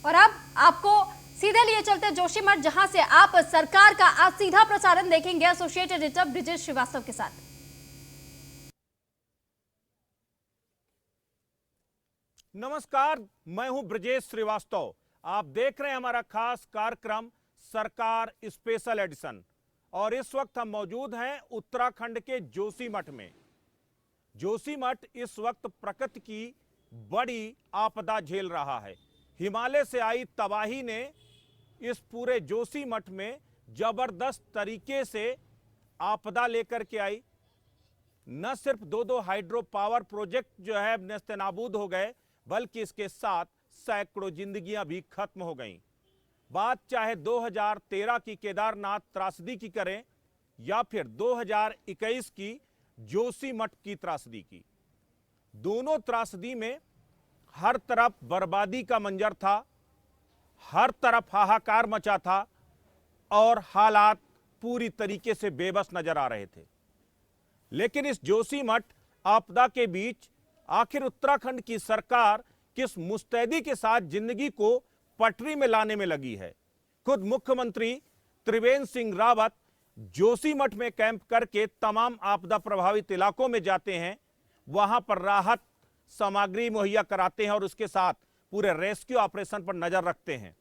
और अब आपको सीधे लिए चलते जोशीमठ, जहां से आप सरकार का आज सीधा प्रसारण देखेंगे एसोसिएट एडिटर ब्रिजेश श्रीवास्तव के साथ। नमस्कार, मैं हूं ब्रिजेश श्रीवास्तव। आप देख रहे हैं हमारा खास कार्यक्रम सरकार स्पेशल एडिशन, और इस वक्त हम मौजूद हैं उत्तराखंड के जोशीमठ में। जोशीमठ इस वक्त प्रकृति की बड़ी आपदा झेल रहा है। हिमालय से आई तबाही ने इस पूरे जोशीमठ में जबरदस्त तरीके से आपदा लेकर के आई। न सिर्फ दो हाइड्रो पावर प्रोजेक्ट जो है नेस्तनाबूद हो गए, बल्कि इसके साथ सैकड़ों जिंदगियां भी खत्म हो गईं। बात चाहे 2013 की केदारनाथ त्रासदी की करें या फिर 2021 की जोशीमठ की त्रासदी की, दोनों त्रासदी में हर तरफ बर्बादी का मंजर था, हर तरफ हाहाकार मचा था और हालात पूरी तरीके से बेबस नजर आ रहे थे। लेकिन इस जोशीमठ आपदा के बीच आखिर उत्तराखंड की सरकार किस मुस्तैदी के साथ जिंदगी को पटरी में लाने में लगी है। खुद मुख्यमंत्री त्रिवेंद्र सिंह रावत जोशीमठ में कैंप करके तमाम आपदा प्रभावित इलाकों में जाते हैं, वहां पर राहत सामग्री मुहैया कराते हैं और उसके साथ पूरे रेस्क्यू ऑपरेशन पर नजर रखते हैं।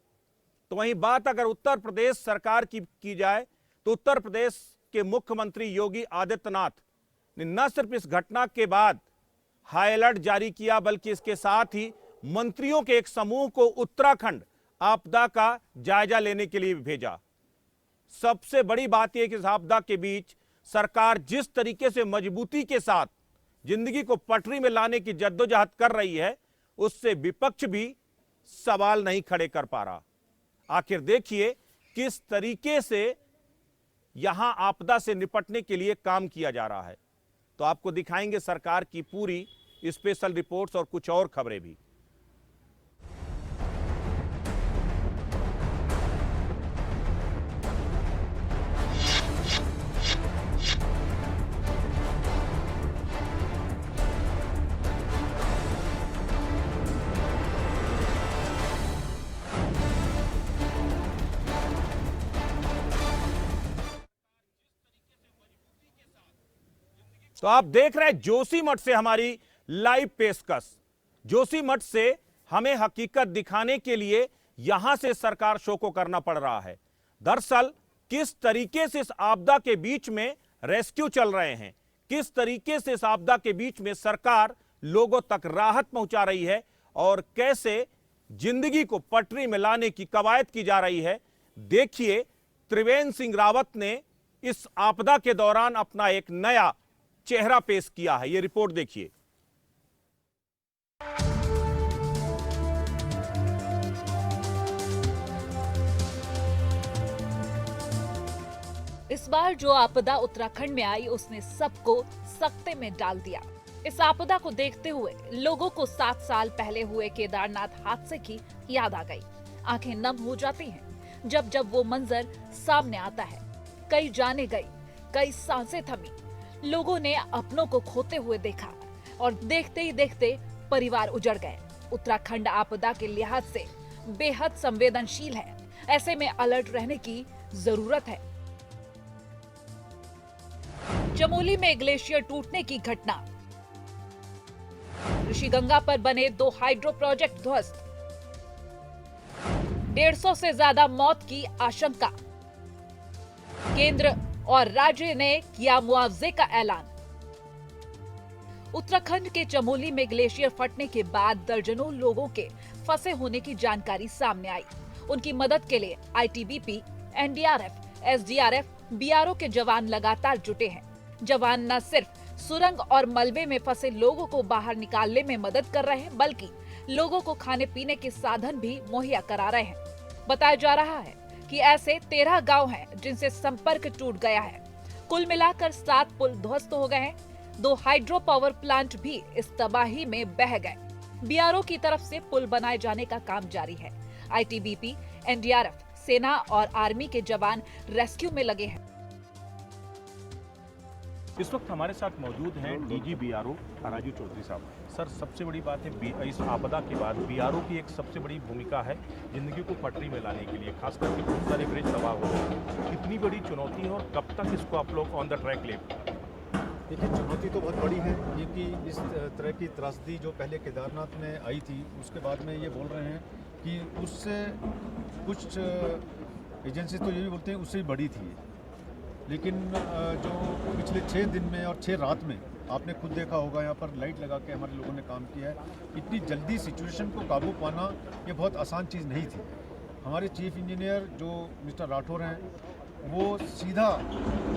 तो वहीं बात अगर उत्तर प्रदेश सरकार की जाए तो उत्तर प्रदेश के मुख्यमंत्री योगी आदित्यनाथ ने न सिर्फ इस घटना के बाद हाई अलर्ट जारी किया, बल्कि इसके साथ ही मंत्रियों के एक समूह को उत्तराखंड आपदा का जायजा लेने के लिए भेजा। सबसे बड़ी बात यह कि इस आपदा के बीच सरकार जिस तरीके से मजबूती के साथ जिंदगी को पटरी में लाने की जद्दोजहद कर रही है, उससे विपक्ष भी सवाल नहीं खड़े कर पा रहा। आखिर देखिए किस तरीके से यहां आपदा से निपटने के लिए काम किया जा रहा है। तो आपको दिखाएंगे सरकार की पूरी स्पेशल रिपोर्ट्स और कुछ और खबरें भी। तो आप देख रहे हैं जोशीमठ से हमारी लाइव पेशकश। जोशीमठ से हमें हकीकत दिखाने के लिए यहां से सरकार शो को करना पड़ रहा है। दरअसल किस तरीके से इस आपदा के बीच में रेस्क्यू चल रहे हैं, किस तरीके से इस आपदा के बीच में सरकार लोगों तक राहत पहुंचा रही है और कैसे जिंदगी को पटरी में लाने की कवायद की जा रही है, देखिए त्रिवेंद्र सिंह रावत ने इस आपदा के दौरान अपना एक नया चेहरा पेश किया है। यह रिपोर्ट देखिए। इस बार जो आपदा उत्तराखंड में आई उसने सबको सख्ते में डाल दिया। इस आपदा को देखते हुए लोगों को 7 साल पहले हुए केदारनाथ हादसे की याद आ गई। आंखें नम हो जाती हैं जब जब वो मंजर सामने आता है। कई जाने गई, कई सांसें थमी, लोगों ने अपनों को खोते हुए देखा और देखते ही देखते परिवार उजड़ गए। उत्तराखंड आपदा के लिहाज से बेहद संवेदनशील है, ऐसे में अलर्ट रहने की जरूरत है। चमोली में ग्लेशियर टूटने की घटना, ऋषिगंगा पर बने 2 हाइड्रो प्रोजेक्ट ध्वस्त, 150 से ज्यादा मौत की आशंका, केंद्र और राज्य ने किया मुआवजे का ऐलान। उत्तराखंड के चमोली में ग्लेशियर फटने के बाद दर्जनों लोगों के फंसे होने की जानकारी सामने आई। उनकी मदद के लिए आईटीबीपी, एनडीआरएफ, एसडीआरएफ, बीआरओ के जवान लगातार जुटे हैं। जवान न सिर्फ सुरंग और मलबे में फंसे लोगों को बाहर निकालने में मदद कर रहे हैं, बल्कि लोगों को खाने पीने के साधन भी मुहैया करा रहे हैं। बताया जा रहा है कि ऐसे 13 गांव हैं जिनसे संपर्क टूट गया है। कुल मिलाकर 7 पुल ध्वस्त हो गए हैं। 2 हाइड्रो पावर प्लांट भी इस तबाही में बह गए। बीआरओ की तरफ से पुल बनाए जाने का काम जारी है। आईटीबीपी, एनडीआरएफ, सेना और आर्मी के जवान रेस्क्यू में लगे हैं। इस वक्त हमारे साथ मौजूद हैं डीजी बीआरओ राजू चौधरी साहब। सर सबसे बड़ी बात है इस आपदा के बाद बीआरओ की एक सबसे बड़ी भूमिका है जिंदगी को पटरी में लाने के लिए, खास करके बहुत सारे ब्रिज तबाह हो गए। कितनी बड़ी चुनौती है और कब तक इसको आप लोग ऑन द ट्रैक ले? देखिए, चुनौती तो बहुत बड़ी है, क्योंकि इस तरह की त्रासदी जो पहले केदारनाथ में आई थी, उसके बाद में ये बोल रहे हैं कि उससे कुछ एजेंसी तो ये भी बोलते हैं उससे ही बड़ी थी। लेकिन जो पिछले 6 दिन में और 6 रात में आपने खुद देखा होगा, यहाँ पर लाइट लगा के हमारे लोगों ने काम किया है। इतनी जल्दी सिचुएशन को काबू पाना ये बहुत आसान चीज़ नहीं थी। हमारे चीफ इंजीनियर जो मिस्टर राठौर हैं, वो सीधा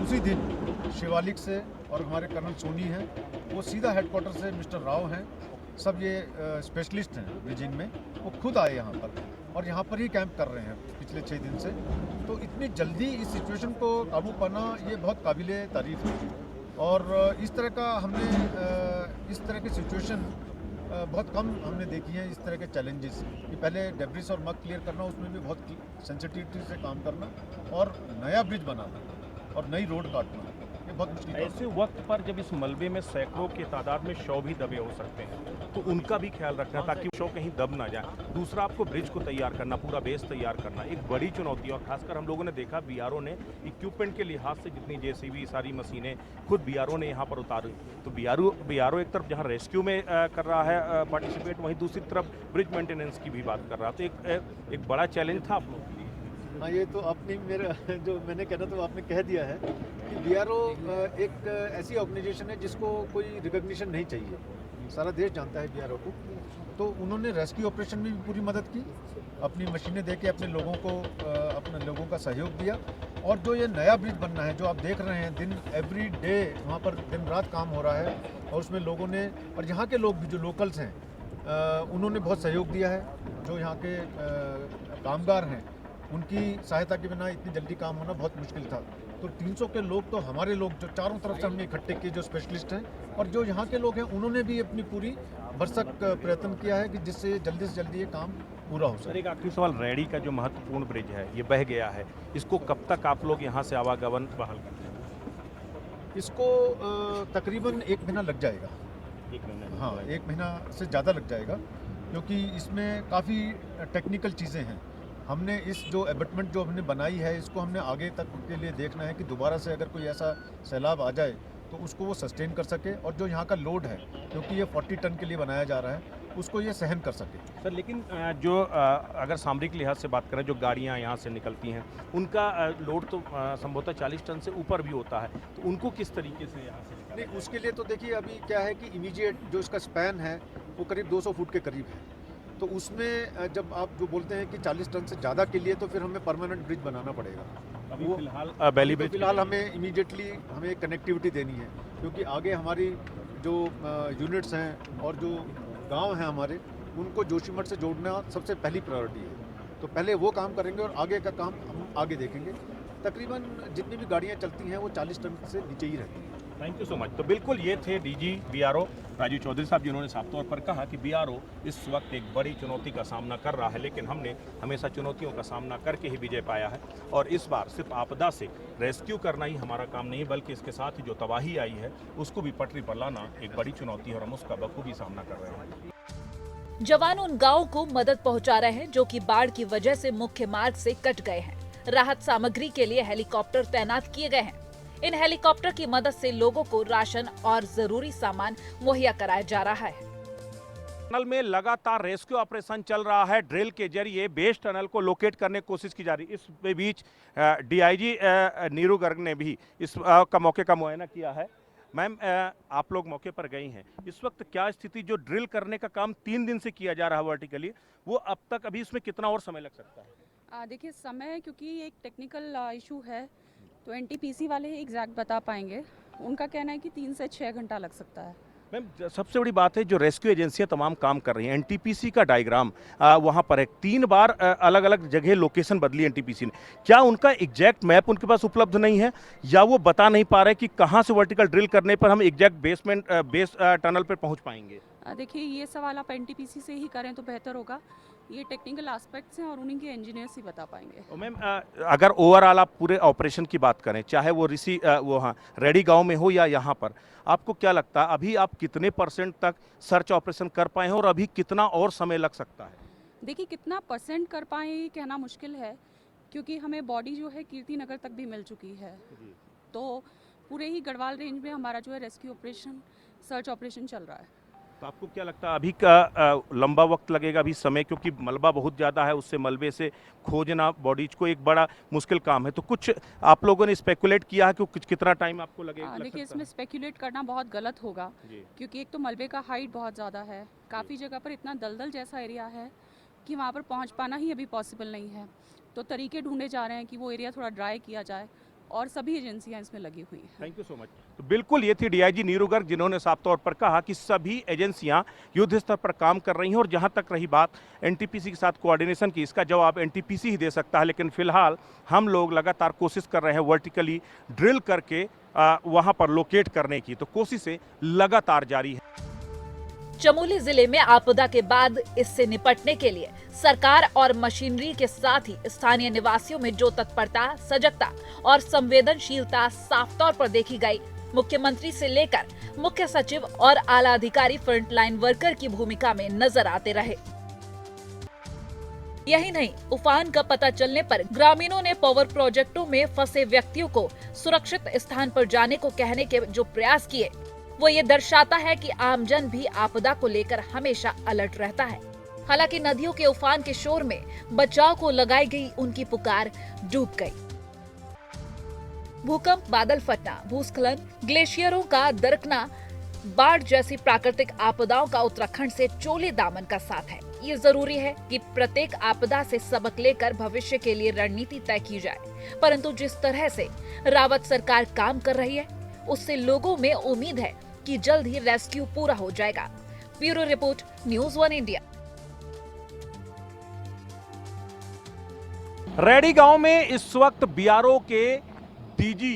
उसी दिन शिवालिक से, और हमारे कर्नल सोनी हैं, वो सीधा हेडक्वार्टर से मिस्टर राव हैं, सब ये स्पेशलिस्ट हैं ब्रिजिंग में, वो खुद आए यहाँ पर और यहाँ पर ही कैंप कर रहे हैं पिछले 6 दिन से। तो इतनी जल्दी इस सिचुएशन को काबू पाना ये बहुत काबिले तारीफ है। और इस तरह का हमने इस तरह की सिचुएशन बहुत कम हमने देखी है, इस तरह के चैलेंजेस कि पहले डेब्रिस और मग क्लियर करना, उसमें भी बहुत सेंसिटिविटी से काम करना, और नया ब्रिज बनाना और नई रोड काटना, ये बहुत मुश्किल है। ऐसे वक्त पर जब इस मलबे में सैकड़ों की तादाद में शव भी दबे हो सकते हैं, तो उनका भी ख्याल रखना ताकि शव कहीं दब ना जाए। दूसरा, आपको ब्रिज को तैयार करना, पूरा बेस तैयार करना एक बड़ी चुनौती है। और खासकर हम लोगों ने देखा बीआरओ ने इक्विपमेंट के लिहाज से जितनी जेसीबी सारी मशीनें खुद बीआरओ ने यहाँ पर उतारी। तो बीआरओ एक तरफ जहाँ रेस्क्यू में कर रहा है पार्टिसिपेट, वहीं दूसरी तरफ ब्रिज मेंटेनेंस की भी बात कर रहा। तो एक बड़ा चैलेंज था आप लोग के लिए। हाँ, ये तो आपने मेरा जो मैंने कहना तो आपने कह दिया है कि बीआरओ एक ऐसी ऑर्गेनाइजेशन है जिसको कोई रिकॉग्निशन नहीं चाहिए, सारा देश जानता है बीआरओ को। तो उन्होंने रेस्क्यू ऑपरेशन में भी पूरी मदद की, अपनी मशीनें दे के अपने लोगों का सहयोग दिया। और जो ये नया ब्रिज बनना है, जो आप देख रहे हैं, दिन एवरी डे वहाँ पर दिन रात काम हो रहा है, और उसमें लोगों ने, और यहाँ के लोग भी जो लोकल्स हैं, उन्होंने बहुत सहयोग दिया है। जो यहाँ के कामगार हैं, उनकी सहायता के बिना इतनी जल्दी काम होना बहुत मुश्किल था। तो 300 के लोग तो हमारे लोग जो चारों तरफ से हमने इकट्ठे किए, जो स्पेशलिस्ट हैं, और जो यहाँ के लोग हैं, उन्होंने भी अपनी पूरी भरसक प्रयत्न किया है कि जिससे जल्दी से जल्दी ये काम पूरा हो सर, सके। एक आखिरी सवाल, रैणी का जो महत्वपूर्ण ब्रिज है ये बह गया है, इसको कब तक आप लोग यहाँ से आवागमन बहाल करते हैं? इसको तकरीबन 1 महीना लग जाएगा। 1 महीना? हाँ, 1 महीना से ज़्यादा लग जाएगा, क्योंकि इसमें काफ़ी टेक्निकल चीज़ें हैं। हमने इस जो एबटमेंट जो हमने बनाई है, इसको हमने आगे तक के लिए देखना है कि दोबारा से अगर कोई ऐसा सैलाब आ जाए तो उसको वो सस्टेन कर सके, और जो यहाँ का लोड है, क्योंकि ये 40 टन के लिए बनाया जा रहा है, उसको ये सहन कर सके। सर, लेकिन अगर सामरिक लिहाज से बात करें, जो गाड़ियाँ यहाँ से निकलती हैं, उनका लोड तो संभवतः 40 टन से ऊपर भी होता है, तो उनको किस तरीके से यहाँ से निकाला? नहीं, उसके लिए तो देखिए अभी क्या है कि इमीडिएट जो इसका स्पैन है वो करीब 200 फुट के करीब है। तो उसमें जब आप जो बोलते हैं कि 40 टन से ज़्यादा के लिए, तो फिर हमें परमानेंट ब्रिज बनाना पड़ेगा। अभी वो फिलहाल बैली ब्रिज, फिलहाल हमें इमीडिएटली हमें कनेक्टिविटी देनी है, क्योंकि आगे हमारी जो यूनिट्स हैं और जो गांव हैं हमारे, उनको जोशीमठ से जोड़ना सबसे पहली प्रायोरिटी है। तो पहले वो काम करेंगे और आगे का काम हम आगे देखेंगे। तकरीबन जितनी भी गाड़ियाँ चलती हैं वो 40 टन से नीचे ही रहती हैं। Thank you so much. तो बिल्कुल ये थे डीजी बीआरओ राजीव चौधरी साहब, जिन्होंने साफ तौर पर कहा कि बीआरओ इस वक्त एक बड़ी चुनौती का सामना कर रहा है, लेकिन हमने हमेशा चुनौतियों का सामना करके ही विजय पाया है। और इस बार सिर्फ आपदा से रेस्क्यू करना ही हमारा काम नहीं, बल्कि इसके साथ ही जो तबाही आई है उसको भी पटरी पर लाना एक बड़ी चुनौती है, और हम उसका बखूबी सामना कर रहे हैं। जवान उन गांवों को मदद पहुंचा रहे हैं जो कि बाढ़ की वजह से मुख्य मार्ग से कट गए हैं। राहत सामग्री के लिए हेलीकॉप्टर तैनात किए गए हैं। इन हेलीकॉप्टर की मदद से लोगों को राशन और जरूरी सामान मुहैया कराया जा रहा है। टनल में लगातार रेस्क्यू ऑपरेशन चल रहा है। ड्रिल के जरिए बेस टनल को लोकेट करने की कोशिश की जा रही है। इस बीच डीआईजी नीरू गर्ग ने भी इस का मौके का मुआयना किया है। मैम, आप लोग मौके पर गई हैं, इस वक्त क्या स्थिति, जो ड्रिल करने का काम 3 दिन से किया जा रहा है वर्टिकली, वो अब तक अभी इसमें कितना और समय लग सकता है? देखिए, समय क्योंकि एक टेक्निकल इशू है, तो एनटीपीसी वाले ही एग्जैक्ट बता पाएंगे। उनका कहना है कि 3 से 6 घंटा लग सकता है। मैम, सबसे बड़ी बात है जो रेस्क्यू एजेंसियां तमाम काम कर रही हैं, एनटीपीसी का डायग्राम वहां पर है। 3 बार अलग अलग जगह लोकेशन बदली एनटीपीसी ने। क्या उनका एग्जैक्ट मैप उनके पास उपलब्ध नहीं है, या वो बता नहीं पा रहे कि कहां से वर्टिकल ड्रिल करने पर हम एग्जैक्ट बेस टनल पर पहुंच पाएंगे? देखिए, ये सवाल आप एनटीपीसी से ही करें तो बेहतर होगा, ये टेक्निकल एस्पेक्ट्स हैं और उन्हीं के इंजीनियर्स ही बता पाएंगे। तो मैम अगर ओवरऑल आप पूरे ऑपरेशन की बात करें, चाहे वो रेडी गांव में हो या यहाँ पर, आपको क्या लगता है अभी आप कितने % तक सर्च ऑपरेशन कर पाए हैं और अभी कितना और समय लग सकता है? देखिए कितना % कर पाए ये कहना मुश्किल है, क्योंकि हमें बॉडी जो है कीर्ति नगर तक भी मिल चुकी है। तो पूरे ही गढ़वाल रेंज में हमारा जो है रेस्क्यू ऑपरेशन, सर्च ऑपरेशन चल रहा है। तो आपको क्या लगता है अभी का लंबा वक्त लगेगा अभी समय, क्योंकि मलबा बहुत ज़्यादा है, उससे मलबे से खोजना बॉडीज को एक बड़ा मुश्किल काम है, तो कुछ आप लोगों ने स्पेकुलेट किया है कि कुछ कितना टाइम आपको लगेगा? देखिए इसमें स्पेक्यूलेट करना बहुत गलत होगा, क्योंकि एक तो मलबे का हाइट बहुत ज़्यादा है, काफ़ी जगह पर इतना दलदल जैसा एरिया है कि वहाँ पर पहुँच पाना ही अभी पॉसिबल नहीं है। तो तरीके ढूंढे जा रहे हैं कि वो एरिया थोड़ा ड्राई किया जाए, और सभी एजेंसियां इसमें लगी हुई हैं। Thank you so much. तो बिल्कुल ये थी डीआईजी नीरू गर्ग, जिन्होंने साफ तौर पर कहा कि सभी एजेंसियां युद्ध स्तर पर काम कर रही हैं, और जहां तक रही बात एनटीपीसी के साथ कोऑर्डिनेशन की, इसका जवाब एनटीपीसी ही दे सकता है, लेकिन फिलहाल हम लोग लगातार कोशिश कर रहे हैं वर्टिकली ड्रिल करके वहां पर लोकेट करने की, तो कोशिशें लगातार जारी है। चमोली जिले में आपदा के बाद इससे निपटने के लिए सरकार और मशीनरी के साथ ही स्थानीय निवासियों में जो तत्परता, सजगता और संवेदनशीलता साफ तौर पर देखी गई, मुख्यमंत्री से लेकर मुख्य सचिव और आला अधिकारी फ्रंटलाइन वर्कर की भूमिका में नजर आते रहे। यही नहीं, उफान का पता चलने पर ग्रामीणों ने पावर प्रोजेक्टों में फंसे व्यक्तियों को सुरक्षित स्थान पर जाने को कहने के जो प्रयास किए, वो ये दर्शाता है कि आमजन भी आपदा को लेकर हमेशा अलर्ट रहता है। हालांकि नदियों के उफान के शोर में बचाव को लगाई गई उनकी पुकार डूब गई। भूकंप, बादल फटना, भूस्खलन, ग्लेशियरों का दरकना, बाढ़ जैसी प्राकृतिक आपदाओं का उत्तराखंड से चोले दामन का साथ है। ये जरूरी है कि प्रत्येक आपदा से सबक लेकर भविष्य के लिए रणनीति तय की जाए, परंतु जिस तरह से रावत सरकार काम कर रही है, उससे लोगों में उम्मीद है कि जल्द ही रेस्क्यू पूरा हो जाएगा। Bureau report, news 1 India. Redi गांव में इस वक्त बीआरओ के डीजी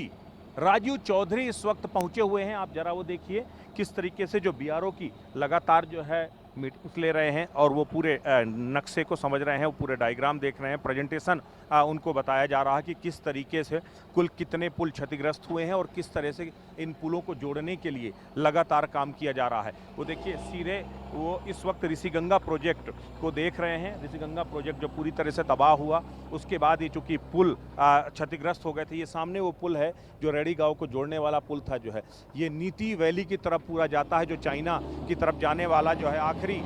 राजीव चौधरी इस वक्त पहुंचे हुए हैं। आप जरा वो देखिए किस तरीके से जो बीआरओ की लगातार जो है मीटिंग्स ले रहे हैं, और वो पूरे नक्शे को समझ रहे हैं, वो पूरे डायग्राम देख रहे हैं, प्रेजेंटेशन उनको बताया जा रहा है कि किस तरीके से कुल कितने पुल क्षतिग्रस्त हुए हैं और किस तरह से इन पुलों को जोड़ने के लिए लगातार काम किया जा रहा है। वो देखिए सीधे वो इस वक्त ऋषिगंगा प्रोजेक्ट को देख रहे हैं। ऋषिगंगा प्रोजेक्ट जो पूरी तरह से तबाह हुआ, उसके बाद ये चूँकि पुल क्षतिग्रस्त हो गए थे, ये सामने वो पुल है जो रेडी गाँव को जोड़ने वाला पुल था, जो है ये नीति वैली की तरफ पूरा जाता है, जो चाइना की तरफ जाने वाला जो है आखिरी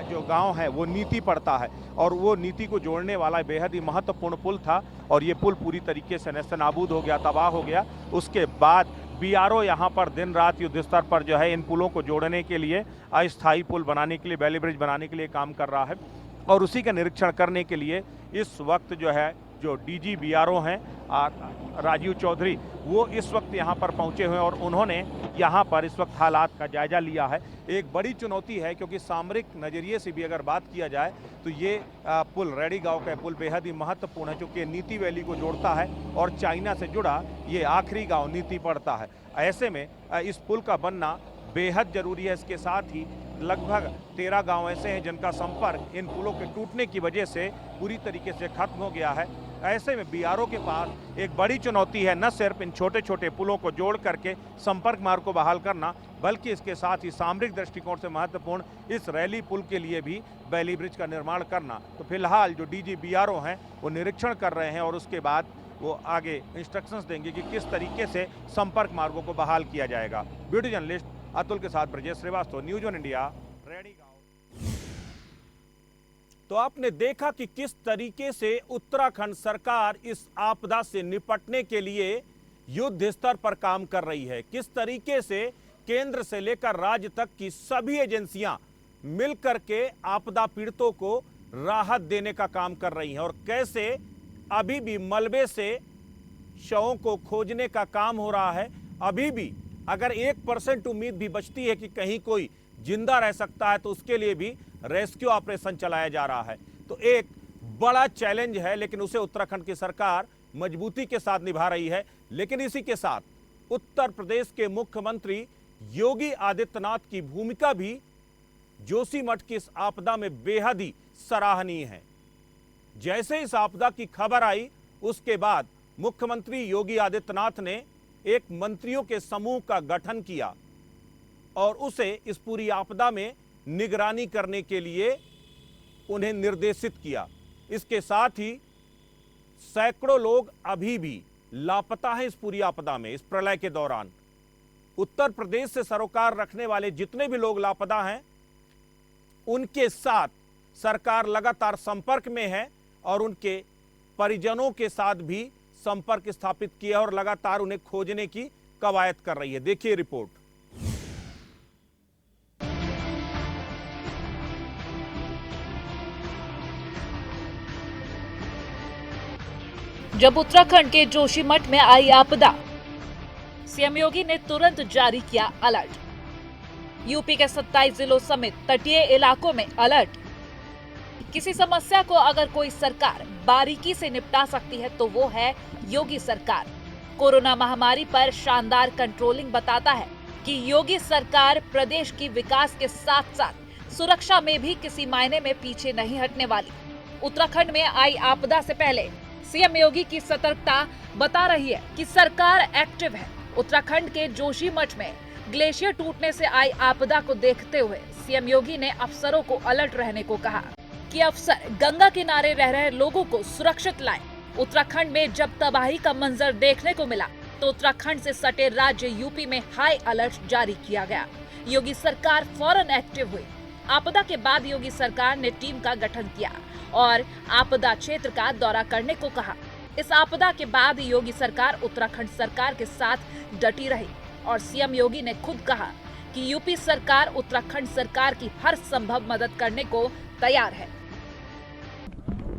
जो गांव है वो नीति पड़ता है, और वो नीति को जोड़ने वाला बेहद ही महत्वपूर्ण पुल था, और ये पुल पूरी तरीके से नेस्तनाबूद हो गया, तबाह हो गया। उसके बाद बीआरओ यहाँ पर दिन रात युद्ध स्तर पर जो है इन पुलों को जोड़ने के लिए, अस्थायी पुल बनाने के लिए, बैली ब्रिज बनाने के लिए काम कर रहा है, और उसी का निरीक्षण करने के लिए इस वक्त जो है जो डीजी बीआरओ हैं राजीव चौधरी, वो इस वक्त यहाँ पर पहुँचे हुए हैं, और उन्होंने यहाँ पर इस वक्त हालात का जायजा लिया है। एक बड़ी चुनौती है, क्योंकि सामरिक नज़रिए से भी अगर बात किया जाए तो ये पुल, रेडी गांव का पुल बेहद ही महत्वपूर्ण है, क्योंकि नीति वैली को जोड़ता है और चाइना से जुड़ा ये आखिरी गांव नीति पड़ता है। ऐसे में इस पुल का बनना बेहद जरूरी है। इसके साथ ही लगभग 13 गांव ऐसे हैं जिनका संपर्क इन पुलों के टूटने की वजह से पूरी तरीके से खत्म हो गया है। ऐसे में बीआरओ के पास एक बड़ी चुनौती है, न सिर्फ इन छोटे छोटे पुलों को जोड़ करके संपर्क मार्ग को बहाल करना, बल्कि इसके साथ ही सामरिक दृष्टिकोण से महत्वपूर्ण इस रैली पुल के लिए भी बैली ब्रिज का निर्माण करना। तो फिलहाल जो डीजी बीआरओ हैं वो निरीक्षण कर रहे हैं, और उसके बाद वो आगे इंस्ट्रक्शंस देंगे कि किस तरीके से संपर्क मार्गों को बहाल किया जाएगा। ब्यूटी जर्नलिस्ट अतुल के साथ ब्रजेश श्रीवास्तव, न्यूज़ 1 इंडिया, रेडी गांव। तो आपने देखा कि किस तरीके से उत्तराखंड सरकार इस आपदा से निपटने के लिए युद्ध स्तर पर काम कर रही है, किस तरीके से केंद्र से लेकर राज्य तक की सभी एजेंसियां मिलकर के आपदा पीड़ितों को राहत देने का काम कर रही हैं, और कैसे अभी भी मलबे से शवों को खोजने का काम हो रहा है। अभी भी अगर 1% उम्मीद भी बचती है कि कहीं कोई जिंदा रह सकता है, तो उसके लिए भी रेस्क्यू ऑपरेशन चलाया जा रहा है। तो एक बड़ा चैलेंज है, लेकिन उसे उत्तराखंड की सरकार मजबूती के साथ निभा रही है। लेकिन इसी के साथ उत्तर प्रदेश के मुख्यमंत्री योगी आदित्यनाथ की भूमिका भी जोशीमठ की इस आपदा में बेहद ही सराहनीय है। जैसे इस आपदा की खबर आई उसके बाद मुख्यमंत्री योगी आदित्यनाथ ने एक मंत्रियों के समूह का गठन किया और उसे इस पूरी आपदा में निगरानी करने के लिए उन्हें निर्देशित किया। इसके साथ ही सैकड़ों लोग अभी भी लापता हैं इस पूरी आपदा में। इस प्रलय के दौरान उत्तर प्रदेश से सरोकार रखने वाले जितने भी लोग लापता हैं उनके साथ सरकार लगातार संपर्क में है और उनके परिजनों के साथ भी संपर्क स्थापित किया और लगातार उन्हें खोजने की कवायद कर रही है। देखिए रिपोर्ट। जब उत्तराखंड के जोशीमठ में आई आपदा, सीएम योगी ने तुरंत जारी किया अलर्ट। यूपी के 27 जिलों समेत तटीय इलाकों में अलर्ट। किसी समस्या को अगर कोई सरकार बारीकी से निपटा सकती है तो वो है योगी सरकार। कोरोना महामारी पर शानदार कंट्रोलिंग बताता है कि योगी सरकार प्रदेश की विकास के साथ साथ सुरक्षा में भी किसी मायने में पीछे नहीं हटने वाली। उत्तराखंड में आई आपदा से पहले सीएम योगी की सतर्कता बता रही है कि सरकार एक्टिव है। उत्तराखंड के जोशीमठ में ग्लेशियर टूटने से आई आपदा को देखते हुए सीएम योगी ने अफसरों को अलर्ट रहने को कहा कि अफसर गंगा किनारे रह रहे लोगों को सुरक्षित लाएं। उत्तराखंड में जब तबाही का मंजर देखने को मिला तो उत्तराखंड से सटे राज्य यूपी में हाई अलर्ट जारी किया गया। योगी सरकार फौरन एक्टिव हुई। आपदा के बाद योगी सरकार ने टीम का गठन किया और आपदा क्षेत्र का दौरा करने को कहा। इस आपदा के बाद योगी सरकार उत्तराखंड सरकार के साथ डटी रही और सीएम योगी ने खुद कहा कि यूपी सरकार उत्तराखंड सरकार की हर संभव मदद करने को तैयार है।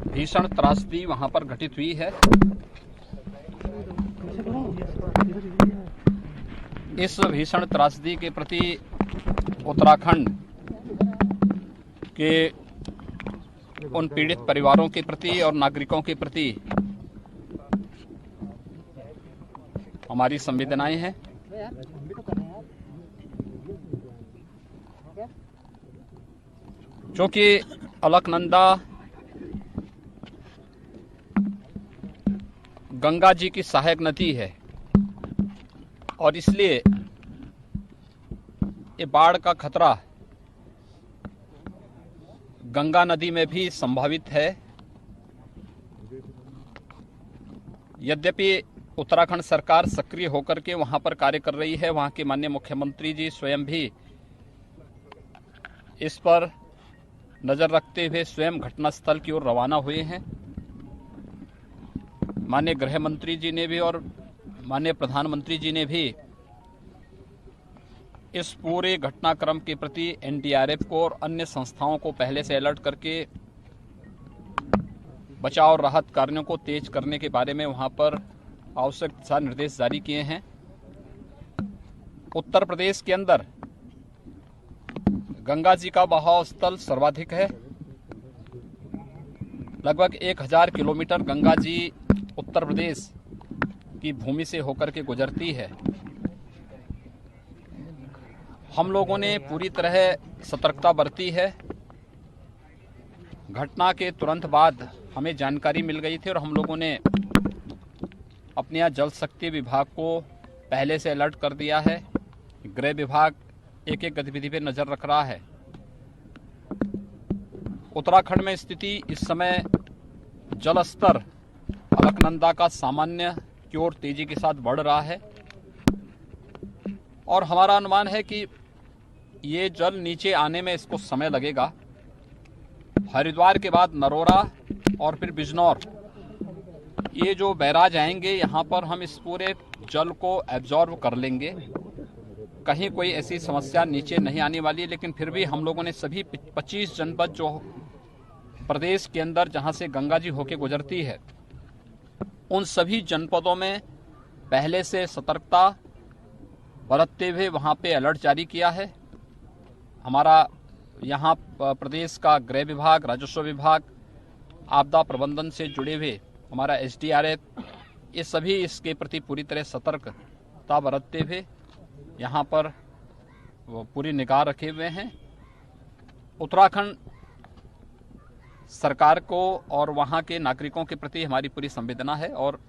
भीषण त्रासदी वहां पर घटित हुई है। इस भीषण त्रासदी के प्रति उत्तराखंड के उन पीड़ित परिवारों के प्रति और नागरिकों के प्रति हमारी संवेदनाएं हैं। जो कि अलकनंदा गंगा जी की सहायक नदी है और इसलिए ये बाढ़ का खतरा गंगा नदी में भी संभावित है। यद्यपि उत्तराखंड सरकार सक्रिय होकर के वहां पर कार्य कर रही है, वहां के माननीय मुख्यमंत्री जी स्वयं भी इस पर नजर रखते हुए स्वयं घटनास्थल की ओर रवाना हुए हैं। माननीय गृह मंत्री जी ने भी और माननीय प्रधानमंत्री जी ने भी इस पूरे घटनाक्रम के प्रति एनडीआरएफ को और अन्य संस्थाओं को पहले से अलर्ट करके बचाव और राहत कार्यों को तेज करने के बारे में वहां पर आवश्यक दिशा निर्देश जारी किए हैं। उत्तर प्रदेश के अंदर गंगा जी का बहाव स्थल सर्वाधिक है। लगभग 1000 किलोमीटर गंगा जी उत्तर प्रदेश की भूमि से होकर के गुजरती है। हम लोगों ने पूरी तरह सतर्कता बरती है। घटना के तुरंत बाद हमें जानकारी मिल गई थी और हम लोगों ने अपने यहाँ जल शक्ति विभाग को पहले से अलर्ट कर दिया है। गृह विभाग एक एक गतिविधि पे नजर रख रहा है। उत्तराखंड में स्थिति इस समय जल स्तर अलकनंदा का सामान्य की ओर तेजी के साथ बढ़ रहा है और हमारा अनुमान है कि ये जल नीचे आने में इसको समय लगेगा। हरिद्वार के बाद नरोरा और फिर बिजनौर, ये जो बैराज आएंगे यहाँ पर हम इस पूरे जल को एब्जॉर्ब कर लेंगे। कहीं कोई ऐसी समस्या नीचे नहीं आने वाली है, लेकिन फिर भी हम लोगों ने सभी 25 जनपद जो प्रदेश के अंदर जहाँ से गंगा जी होके गुजरती है, उन सभी जनपदों में पहले से सतर्कता बरतते हुए वहाँ पे अलर्ट जारी किया है। हमारा यहाँ प्रदेश का गृह विभाग, राजस्व विभाग, आपदा प्रबंधन से जुड़े हुए हमारा एसडीआरएफ, ये सभी इसके प्रति पूरी तरह सतर्कता बरतते हुए यहाँ पर पूरी निगाह रखे हुए हैं उत्तराखंड सरकार को और वहाँ के नागरिकों के प्रति हमारी पूरी संवेदना है और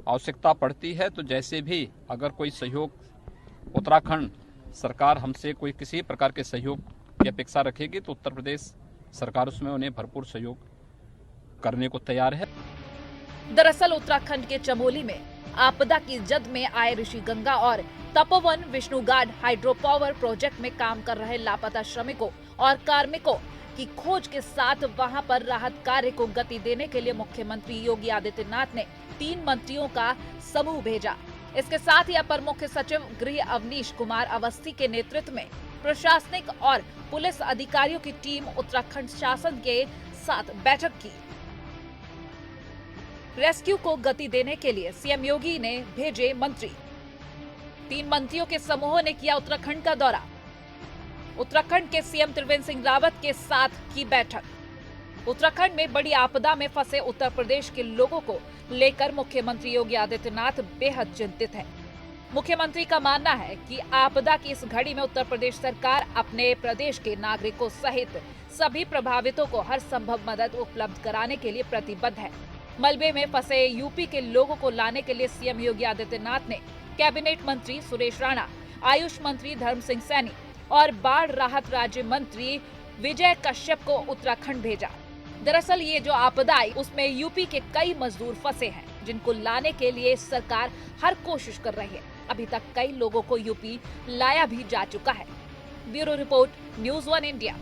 आवश्यकता पड़ती है तो जैसे भी अगर कोई सहयोग उत्तराखंड सरकार हमसे कोई किसी प्रकार के सहयोग की अपेक्षा रखेगी तो उत्तर प्रदेश सरकार उसमें उन्हें भरपूर सहयोग करने को तैयार है। दरअसल उत्तराखंड के चमोली में आपदा की जद में आए ऋषिगंगा और Tapovan Vishnugad hydro power project में काम कर रहे लापता श्रमिकों और कार्मिकों की खोज के साथ वहां पर राहत कार्य को गति देने के लिए मुख्यमंत्री योगी आदित्यनाथ ने 3 मंत्रियों का समूह भेजा। इसके साथ ही अपर मुख्य सचिव गृह अवनीश कुमार अवस्थी के नेतृत्व में प्रशासनिक और पुलिस अधिकारियों की टीम उत्तराखंड शासन के साथ बैठक की। रेस्क्यू को गति देने के लिए सीएम योगी ने भेजे मंत्री। 3 मंत्रियों के समूह ने किया उत्तराखंड का दौरा। उत्तराखंड के सीएम त्रिवेंद्र सिंह रावत के साथ की बैठक। उत्तराखंड में बड़ी आपदा में फंसे उत्तर प्रदेश के लोगों को लेकर मुख्यमंत्री योगी आदित्यनाथ बेहद चिंतित हैं। मुख्यमंत्री का मानना है कि आपदा की इस घड़ी में उत्तर प्रदेश सरकार अपने प्रदेश के नागरिकों सहित सभी प्रभावितों को हर संभव मदद उपलब्ध कराने के लिए प्रतिबद्ध है। मलबे में फंसे यूपी के लोगों को लाने के लिए सीएम योगी आदित्यनाथ ने कैबिनेट मंत्री सुरेश राणा, आयुष मंत्री धर्म सिंह सैनी और बाढ़ राहत राज्य मंत्री विजय कश्यप को उत्तराखंड भेजा। दरअसल ये जो आपदा आई उसमें यूपी के कई मजदूर फंसे हैं जिनको लाने के लिए सरकार हर कोशिश कर रही है। अभी तक कई लोगों को यूपी लाया भी जा चुका है। Bureau report, news 1 India.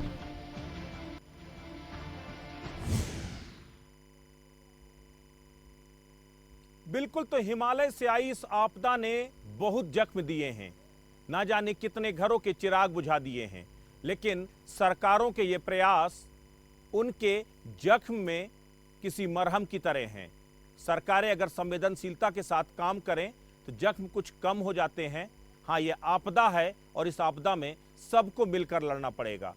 बिल्कुल, तो हिमालय से आई इस आपदा ने बहुत जख्म दिए हैं, ना जाने कितने घरों के चिराग बुझा दिए हैं, लेकिन सरकारों के ये प्रयास उनके जख्म में किसी मरहम की तरह हैं। सरकारें अगर संवेदनशीलता के साथ काम करें तो जख्म कुछ कम हो जाते हैं। हाँ, ये आपदा है और इस आपदा में सबको मिलकर लड़ना पड़ेगा।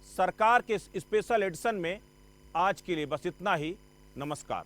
सरकार के स्पेशल एडिशन में आज के लिए बस इतना ही। नमस्कार।